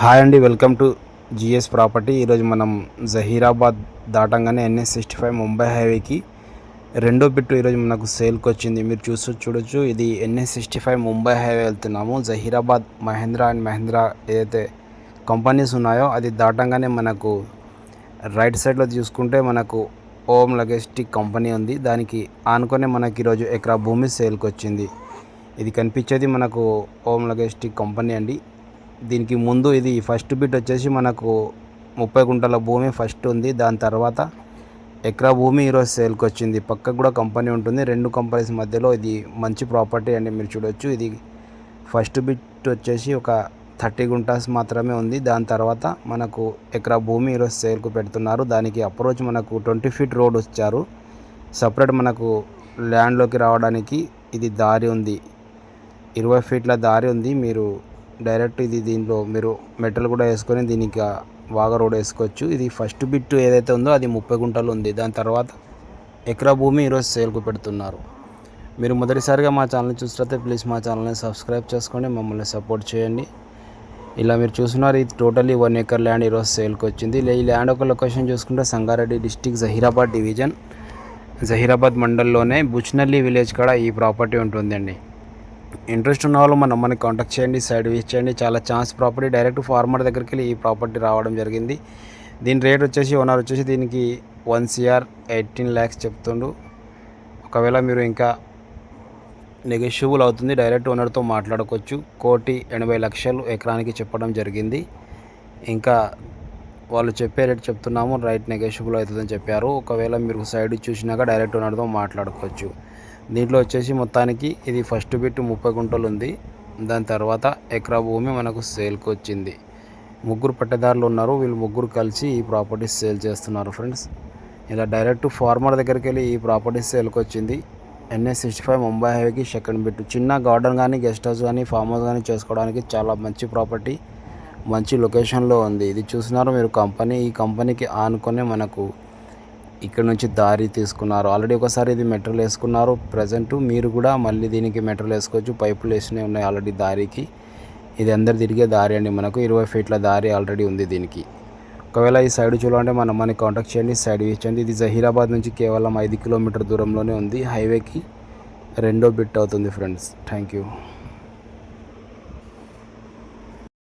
Hi అండి, welcome to GS property. ఈరోజు మనం జహీరాబాద్ దాటంగానే NH65 ముంబై హైవేకి రెండో బిట్టు ఈరోజు మనకు సేల్కి వచ్చింది. మీరు చూడొచ్చు, ఇది NH65 ముంబై హైవే వెళ్తున్నాము. జహీరాబాద్ మహేంద్ర అండ్ మహేంద్ర ఏదైతే కంపెనీస్ ఉన్నాయో అది దాటంగానే మనకు రైట్ సైడ్లో చూసుకుంటే మనకు ఓం లాజిస్టిక్ కంపెనీ ఉంది. దానికి ఆనుకొనే మనకి ఈరోజు ఎకరా భూమి సేల్కి వచ్చింది. ఇది కనిపించేది మనకు ఓం లాజిస్టిక్ కంపెనీ అండి. దీనికి ముందు ఇది ఫస్ట్ బిట్ వచ్చేసి మనకు 30 గుంటల భూమి ఫస్ట్ ఉంది. దాని తర్వాత ఎకరా భూమి ఈరోజు సేల్కి వచ్చింది. పక్కకు కూడా కంపెనీ ఉంటుంది. రెండు కంపెనీస్ మధ్యలో ఇది మంచి ప్రాపర్టీ అండి. మీరు చూడొచ్చు, ఇది ఫస్ట్ బిట్ వచ్చేసి ఒక 30 గుంటాస్ మాత్రమే ఉంది. దాని తర్వాత మనకు ఎకరా భూమి ఈరోజు సేల్కు పెడుతున్నారు. దానికి అప్రోచ్ మనకు 20 ఫీట్ రోడ్ వచ్చారు. సపరేట్ మనకు ల్యాండ్లోకి రావడానికి ఇది దారి ఉంది, 20 ఫీట్ల దారి ఉంది. మీరు డైరెక్ట్ దీంట్లో మీరు మెటల్ కూడా వేసుకొని దీనికి వాగా రోడ్ వేసుకోవచ్చు. ఇది ఫస్ట్ బిట్ ఏదైతే ఉందో అది 30 గుంటలు ఉంది. దాని తర్వాత ఎకరా భూమి ఈరోజు సేల్కు పెడుతున్నారు. మీరు మొదటిసారిగా మా ఛానల్ చూసినట్లయితే ప్లీజ్ మా ఛానల్ని సబ్స్క్రైబ్ చేసుకోండి, మమ్మల్ని సపోర్ట్ చేయండి. ఇలా మీరు చూస్తున్నారు, ఇది టోటల్లీ 1 ఎకర్ ల్యాండ్ ఈరోజు సేల్కి వచ్చింది. ఈ ల్యాండ్ ఒక లొకేషన్ చూసుకుంటే సంగారెడ్డి డిస్టిక్ జహీరాబాద్ డివిజన్, జహీరాబాద్ మండల్లోనే బుచ్నల్లి విలేజ్ కాడ ఈ ప్రాపర్టీ ఉంటుందండి. ఇంట్రెస్ట్ ఉన్న వాళ్ళు మన కాంటాక్ట్ చేయండి, సైడ్ విజిట్ చేయండి. చాలా ఛాన్స్ ప్రాపర్టీ, డైరెక్ట్ ఫార్మర్ దగ్గరికి వెళ్ళి ఈ ప్రాపర్టీ రావడం జరిగింది. దీని రేట్ వచ్చేసి ఓనర్ వచ్చేసి దీనికి 1 CR 18 lakhs చెప్తుండు. ఒకవేళ మీరు ఇంకా నెగోషియబుల్ అవుతుంది, డైరెక్ట్ ఓనర్తో మాట్లాడుకోవచ్చు. 1,80,00,000 ఎకరానికి చెప్పడం జరిగింది. ఇంకా వాళ్ళు చెప్పే రేట్ చెప్తున్నాము, రైట్ నెగోషియబుల్ అవుతుందని చెప్పారు. ఒకవేళ మీరు సైడ్ చూసినాక డైరెక్ట్ ఓనర్తో మాట్లాడుకోవచ్చు. దీంట్లో వచ్చేసి మొత్తానికి ఇది ఫస్ట్ బిట్ 30 గుంటలు ఉంది. దాని తర్వాత ఎకరా భూమి మనకు సేల్కి వచ్చింది. ముగ్గురు పట్టేదారులు ఉన్నారు, వీళ్ళు ముగ్గురు కలిసి ఈ ప్రాపర్టీ సేల్ చేస్తున్నారు ఫ్రెండ్స్. ఇలా డైరెక్ట్ ఫార్మర్ దగ్గరికి వెళ్ళి ఈ ప్రాపర్టీ సేల్కి వచ్చింది. NH65 ముంబై హైవేకి సెకండ్ బిట్. చిన్న గార్డెన్ కానీ, గెస్ట్ హౌస్ కానీ, ఫామ్ హౌస్ కానీ చేసుకోవడానికి చాలా మంచి ప్రాపర్టీ, మంచి లొకేషన్లో ఉంది. ఇది చూస్తున్నారు మీరు కంపెనీ, ఈ కంపెనీకి ఆనుకొనే మనకు ఇక్కడ నుంచి దారి తీసుకున్నారు. ఆల్రెడీ ఒకసారి ఇది మెటీరియల్ వేసుకున్నారు. ప్రజెంట్ మీరు కూడా మళ్ళీ దీనికి మెటీరియల్ వేసుకోవచ్చు. పైపులు వేసినవి ఉన్నాయి ఆల్రెడీ దారికి. ఇది అందరు తిరిగే దారి అండి. మనకు 20 ఫీట్ల దారి ఆల్రెడీ ఉంది దీనికి. ఒకవేళ ఈ సైడ్ చూడాలంటే మనని కాంటాక్ట్ చేయండి, సైడ్ ఇచ్చండి. ఇది జహీరాబాద్ నుంచి కేవలం 5 కిలోమీటర్ దూరంలోనే ఉంది. హైవేకి రెండో బిట్ అవుతుంది ఫ్రెండ్స్. Thank you.